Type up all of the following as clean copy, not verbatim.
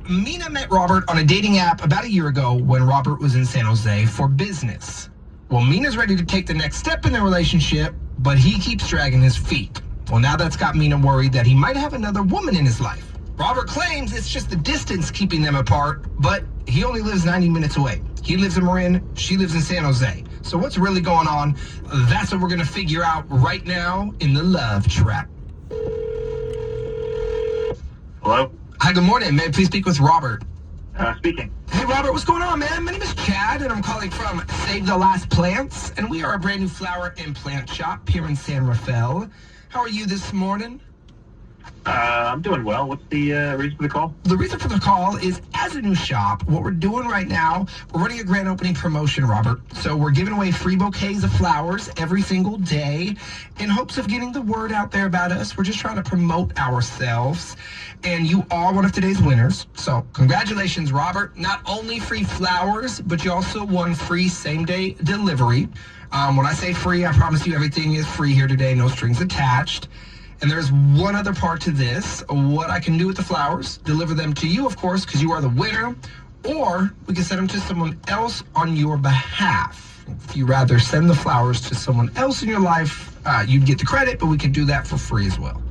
Mina met Robert on a dating app about a year ago when Robert was in San Jose for business. Well, Mina's ready to take the next step in their relationship, but he keeps dragging his feet. Well, now that's got Mina worried that he might have another woman in his life. Robert claims it's just the distance keeping them apart, but he only lives 90 minutes away. He lives in Marin, she lives in San Jose. So what's really going on? That's what we're going to figure out right now in the Love Trap. Hello? Hi, good morning. May I please speak with Robert? Speaking. Hey, Robert, what's going on, man? My name is Chad, and I'm calling from Save the Last Plants, and we are a brand new flower and plant shop here in San Rafael. How are you this morning? I'm doing well. What's the reason for the call? The reason for the call is, as a new shop, what we're doing right now, we're running a grand opening promotion, Robert. So we're giving away free bouquets of flowers every single day in hopes of getting the word out there about us. We're just trying to promote ourselves. And you are one of today's winners. So congratulations, Robert. Not only free flowers, but you also won free same-day delivery. When I say free, I promise you everything is free here today, no strings attached. And there's one other part to this. What I can do with the flowers, deliver them to you, of course, because you are the winner, or we can send them to someone else on your behalf. If you rather send the flowers to someone else in your life, you'd get the credit, but we can do that for free as well.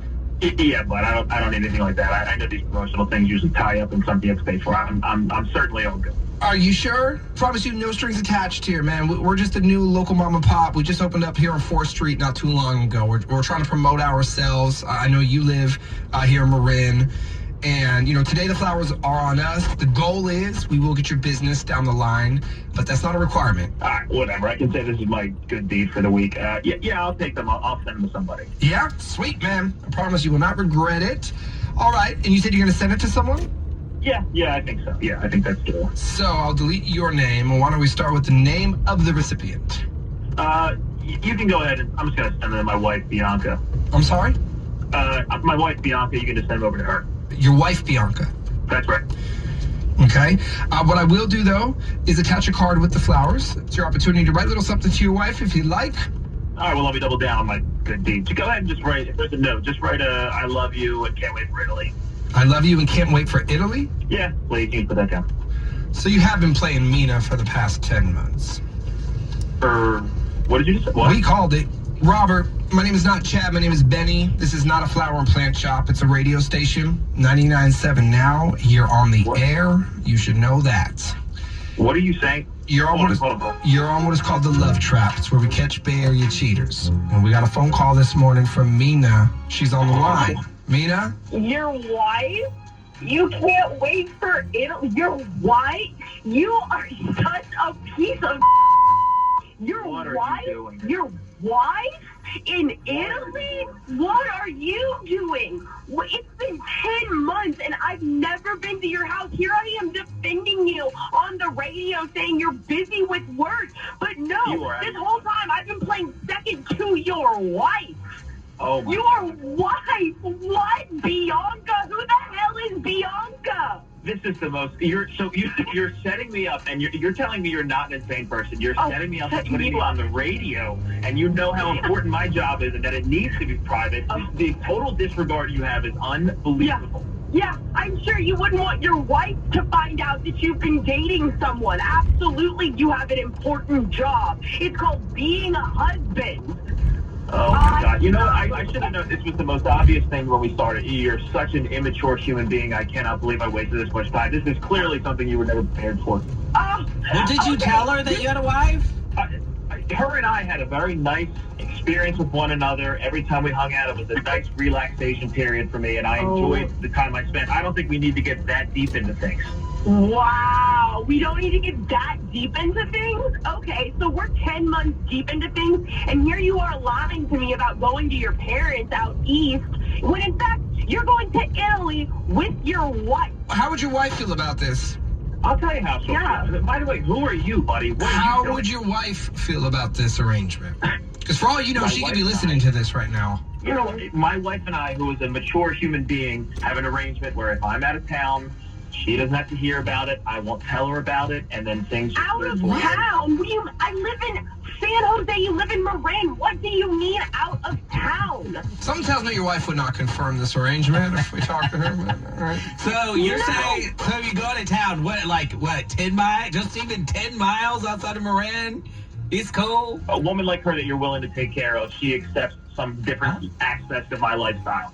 Yeah, but I don't need anything like that. I know these promotional things usually tie up and something gets paid for. I'm certainly all good. Are you sure? Promise you no strings attached here, man. We're just a new local mom and pop. We just opened up here on 4th Street not too long ago. We're trying to promote ourselves. I know you live here in Marin. And, today the flowers are on us. The goal is we will get your business down the line, but that's not a requirement. All right, whatever. I can say this is my good deed for the week. Yeah, I'll take them. I'll send them to somebody. Yeah? Sweet, man. I promise you will not regret it. All right. And you said you're going to send it to someone? Yeah, I think so. Yeah, I think that's true. So I'll delete your name. Why don't we start with the name of the recipient? You can go ahead. I'm just going to send them to my wife, Bianca. I'm sorry? My wife, Bianca, you can just send them over to her. Your wife, Bianca? That's right. Okay. What I will do, though, is attach a card with the flowers. It's your opportunity to write a little something to your wife if you'd like. All right, well, let me double down on my good deed. So go ahead and just write, if there's a note, just write I love you and can't wait for Italy. I love you and can't wait for Italy? Yeah, please, you can put that down. So you have been playing Mina for the past 10 months. What did you just say? What? We called it. Robert, my name is not Chad, my name is Benny. This is not a flower and plant shop. It's a radio station, 99.7 now, here on the air. You should know that. What are you saying? You're on what is called the Love Trap. It's where we catch Bay Area cheaters. And we got a phone call this morning from Mina. She's on the line. Mina? Your wife? You can't wait for Italy. Your wife? You are such a piece of Your wife? Your wife? In Italy? What are you doing? It's been 10 months and I've never been to your house. Here I am defending you on the radio saying you're busy with work. But no, this whole time I've been playing second to your wife. Oh my Your wife? What? Bianca? Who the hell is Bianca? This is the most. You're setting me up, and you're telling me you're not an insane person. You're setting me up and putting me on the radio, and you know how important my job is, and that it needs to be private. The total disregard you have is unbelievable. Yeah, I'm sure you wouldn't want your wife to find out that you've been dating someone. Absolutely, you have an important job. It's called being a husband. Oh, my God. You know, I should have known this was the most obvious thing when we started. You're such an immature human being. I cannot believe I wasted this much time. This is clearly something you were never prepared for. Well, did you tell her that you had a wife? Her and I had a very nice experience with one another. Every time we hung out, it was a nice relaxation period for me, and I enjoyed the time I spent. I don't think we need to get that deep into things. Wow, we don't need to get that deep into things? Okay, so we're 10 months deep into things, and here you are lying to me about going to your parents out east, when in fact, you're going to Italy with your wife. How would your wife feel about this? I'll tell you how she'll feel. By the way, who are you, buddy? How would your wife feel about this arrangement? Because for all you know, she could be listening to this right now. You know, my wife and I, who is a mature human being, have an arrangement where if I'm out of town, she doesn't have to hear about it. I won't tell her about it, and then things just out of town? I live in San Jose. You live in Marin. What do you mean out of town? Something tells me your wife would not confirm this arrangement if we talk to her. But, all right. So you're saying, so of town. What, 10 miles? Just even 10 miles outside of Marin? It's cool. A woman like her that you're willing to take care of, she accepts some different aspects of my lifestyle.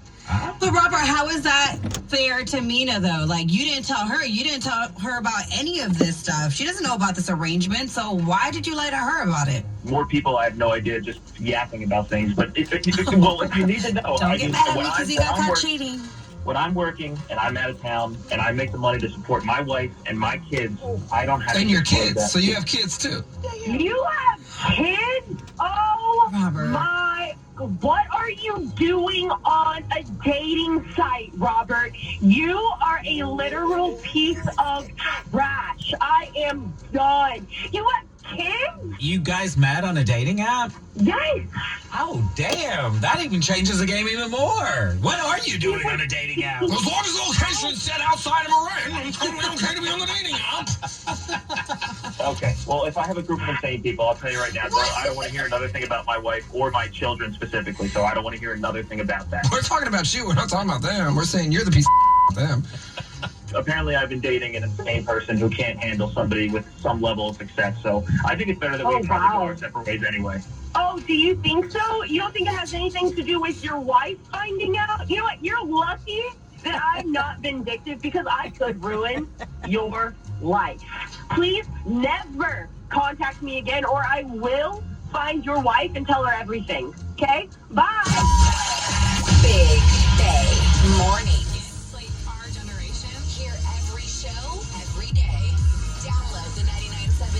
But Robert, how is that fair to Mina, though? Like, you didn't tell her about any of this stuff. She doesn't know about this arrangement, so why did you lie to her about it? More people, I have no idea, just yapping about things. But if you need to know, Don't get mad at me because he got caught cheating. When I'm working and I'm out of town and I make the money to support my wife and my kids, I don't have And to your disclose kids. that. So you have kids too. You have kids? Oh Robert. my! What are you doing on a dating site, Robert? You are a literal piece of trash. I am done. You have kids? You guys met on a dating app? Yes. Oh, damn. That even changes the game even more. What are you doing on a dating app? As long as the location's set outside of Marin, it's totally okay to be on the dating app. Okay. Well, if I have a group of insane people, I'll tell you right now, girl, I don't want to hear another thing about my wife or my children specifically, so I don't want to hear another thing about that. We're talking about you. We're not talking about them. We're saying you're the piece of them. Apparently, I've been dating an insane person who can't handle somebody with some level of success, so I think it's better that we probably go our separate ways anyway. Oh, do you think so? You don't think it has anything to do with your wife finding out? You know what? You're lucky that I'm not vindictive because I could ruin your life. Please never contact me again or I will find your wife and tell her everything. Okay? Bye. Big Day Morning.